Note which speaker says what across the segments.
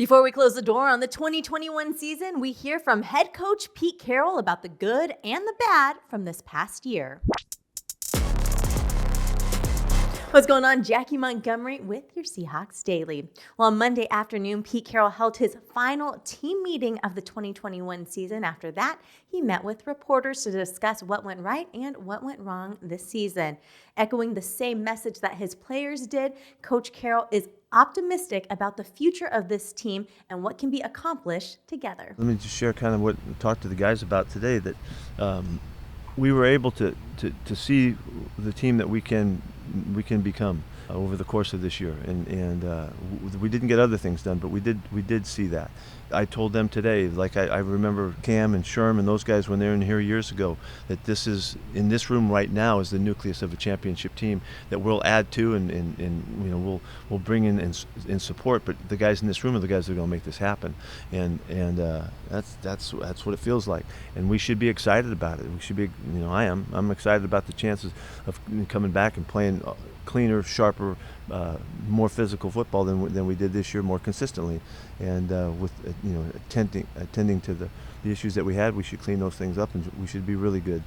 Speaker 1: Before we close the door on the 2021 season, we hear from head coach Pete Carroll about the good and the bad from this past year. What's going on? Jackie Montgomery with your Seahawks Daily. Well, on Monday afternoon, Pete Carroll held his final team meeting of the 2021 season. After that, he met with reporters to discuss what went right and what went wrong this season. Echoing the same message that his players did, Coach Carroll is optimistic about the future of this team and what can be accomplished together.
Speaker 2: Let me just share kind of what I talked to the guys about today, that we were able to see the team that we can become over the course of this year, and we didn't get other things done, but we did see that. I told them today, like I remember Cam and Sherm and those guys when they were in here years ago, that this is, in this room right now, is the nucleus of a championship team that we'll add to and you know we'll bring in support. But the guys in this room are the guys that are going to make this happen, and that's what it feels like. And we should be excited about it. We should be, you know, I'm excited about the chances of coming back and playing cleaner, sharper, more physical football than we did this year, more consistently, and with attending to the issues that we had, we should clean those things up, and we should be really good.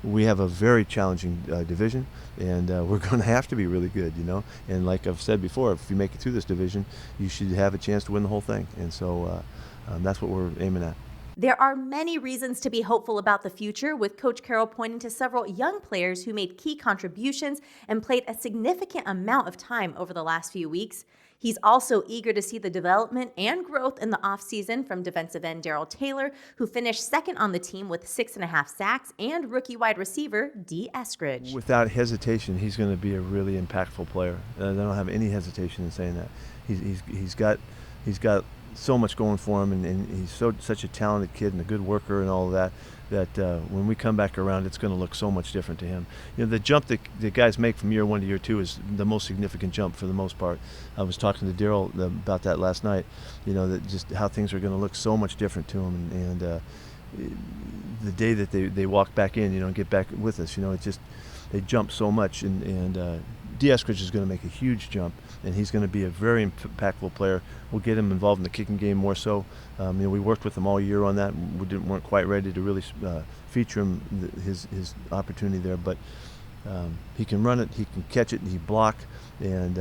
Speaker 2: We have a very challenging division, and we're going to have to be really good, you know. And like I've said before, if you make it through this division, you should have a chance to win the whole thing. And so that's what we're aiming at.
Speaker 1: There are many reasons to be hopeful about the future, with Coach Carroll pointing to several young players who made key contributions and played a significant amount of time over the last few weeks. He's also eager to see the development and growth in the offseason from defensive end Darrell Taylor, who finished second on the team with 6.5 sacks, and rookie wide receiver Dee Eskridge.
Speaker 2: Without hesitation, he's going to be a really impactful player. I don't have any hesitation in saying that. He's got so much going for him, and he's such a talented kid and a good worker and all of that, when we come back around, it's going to look so much different to him. You know, the jump that guys make from year one to year two is the most significant jump for the most part. I was talking to Darrell about that last night, you know, that just how things are going to look so much different to him, and the day that they walk back in, you know, and get back with us, you know, they jump so much, and Dee Eskridge is going to make a huge jump, and he's going to be a very impactful player. We'll get him involved in the kicking game more so. You know, we worked with him all year on that. We weren't quite ready to really feature him, his opportunity there, but he can run it, he can catch it, and he block, and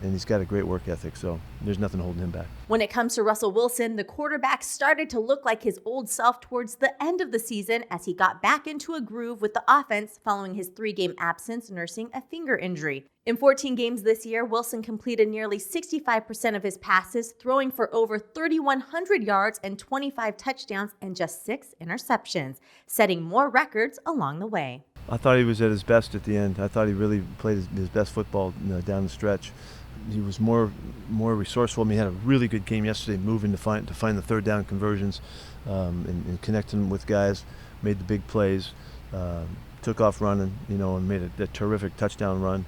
Speaker 2: he's got a great work ethic, so there's nothing holding him back.
Speaker 1: When it comes to Russell Wilson, the quarterback started to look like his old self towards the end of the season as he got back into a groove with the offense following his 3-game absence nursing a finger injury. In 14 games this year, Wilson completed nearly 65% of his passes, throwing for over 3,100 yards and 25 touchdowns and just 6 interceptions, setting more records along the way.
Speaker 2: I thought he was at his best at the end. I thought he really played his best football down the stretch. He was more resourceful. I mean, he had a really good game yesterday, moving to find the third down conversions, and connecting with guys, made the big plays, took off running, you know, and made a terrific touchdown run.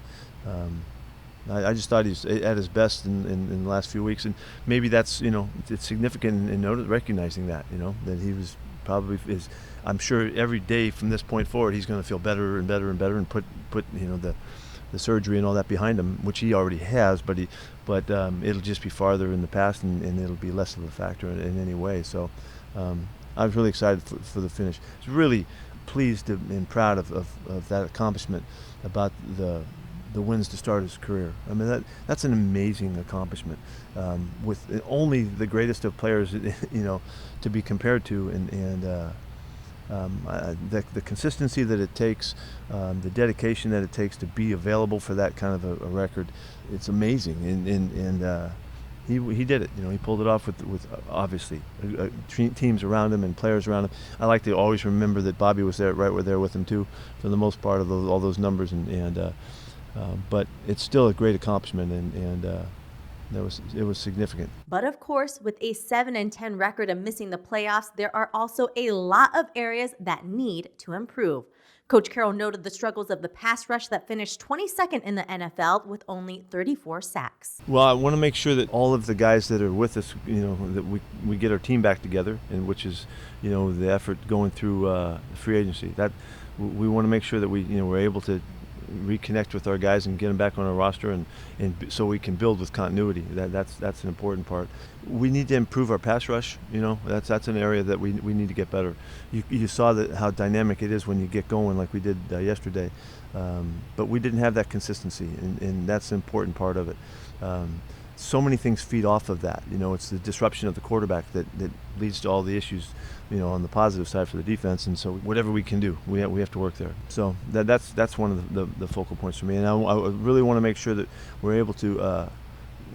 Speaker 2: I just thought he's at his best in the last few weeks, and maybe that's, you know, it's significant in recognizing that, you know, that he was probably I'm sure every day from this point forward he's going to feel better and better and better, and put you know the surgery and all that behind him, which he already has, but it'll just be farther in the past, and it'll be less of a factor in any way. So I was really excited for the finish. I was really pleased and proud of that accomplishment, about the wins to start his career. I mean, that's an amazing accomplishment, with only the greatest of players, you know, to be compared to, and the consistency that it takes, the dedication that it takes to be available for that kind of a record, it's amazing. And he did it. You know, he pulled it off with obviously teams around him and players around him. I like to always remember that Bobby was there with him too, for the most part of all those numbers, but it's still a great accomplishment, and it was significant.
Speaker 1: But of course, with a 7-10 record and missing the playoffs, there are also a lot of areas that need to improve. Coach Carroll noted the struggles of the pass rush that finished 22nd in the NFL with only 34 sacks.
Speaker 2: Well, I want to make sure that all of the guys that are with us, you know, that we get our team back together, and which is, you know, the effort going through free agency. That we want to make sure that we're able to reconnect with our guys and get them back on our roster, and so we can build with continuity. That's an important part. We need to improve our pass rush. That's an area that we need to get better. You saw how dynamic it is when you get going like we did yesterday, but we didn't have that consistency, and that's an important part of it. So many things feed off of that. It's the disruption of the quarterback that leads to all the issues, on the positive side for the defense. And so whatever we can do, we have to work there. So that's one of the focal points for me. And I really want to make sure that we're able to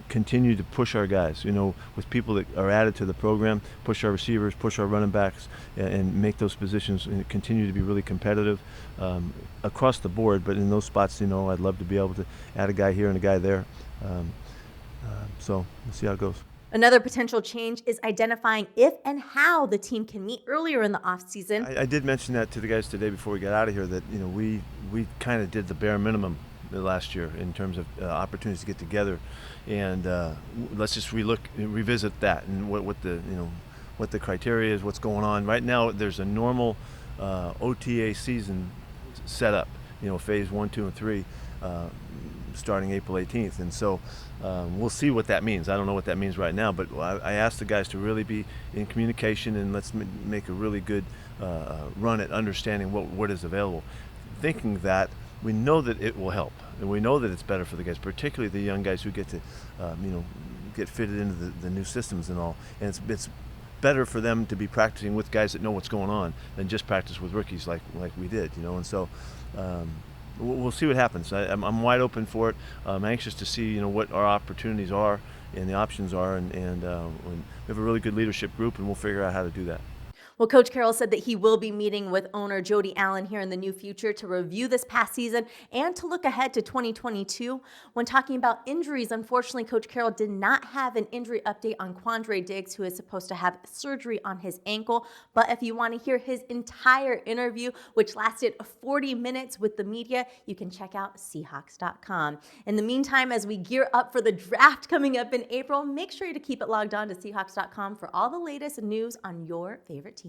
Speaker 2: continue to push our guys, with people that are added to the program, push our receivers, push our running backs, and make those positions and continue to be really competitive across the board. But in those spots, I'd love to be able to add a guy here and a guy there. So we'll see how it goes.
Speaker 1: Another potential change is identifying if and how the team can meet earlier in the offseason.
Speaker 2: I did mention that to the guys today before we got out of here, that we kind of did the bare minimum last year in terms of opportunities to get together, and let's just revisit that and what the criteria is, what's going on right now. There's a normal OTA season set up, phase 1, 2, and 3. Starting April 18th, and so we'll see what that means. I don't know what that means right now, but I asked the guys to really be in communication, and let's make a really good run at understanding what is available, thinking that we know that it will help, and we know that it's better for the guys, particularly the young guys who get to get fitted into the new systems and all, and it's better for them to be practicing with guys that know what's going on than just practice with rookies like we did, and so we'll see what happens. I'm wide open for it. I'm anxious to see what our opportunities are and the options are, and we have a really good leadership group, and we'll figure out how to do that.
Speaker 1: Well, Coach Carroll said that he will be meeting with owner Jody Allen here in the near future to review this past season and to look ahead to 2022. When talking about injuries, unfortunately, Coach Carroll did not have an injury update on Quandre Diggs, who is supposed to have surgery on his ankle. But if you want to hear his entire interview, which lasted 40 minutes with the media, you can check out Seahawks.com. In the meantime, as we gear up for the draft coming up in April, make sure to keep it logged on to Seahawks.com for all the latest news on your favorite team.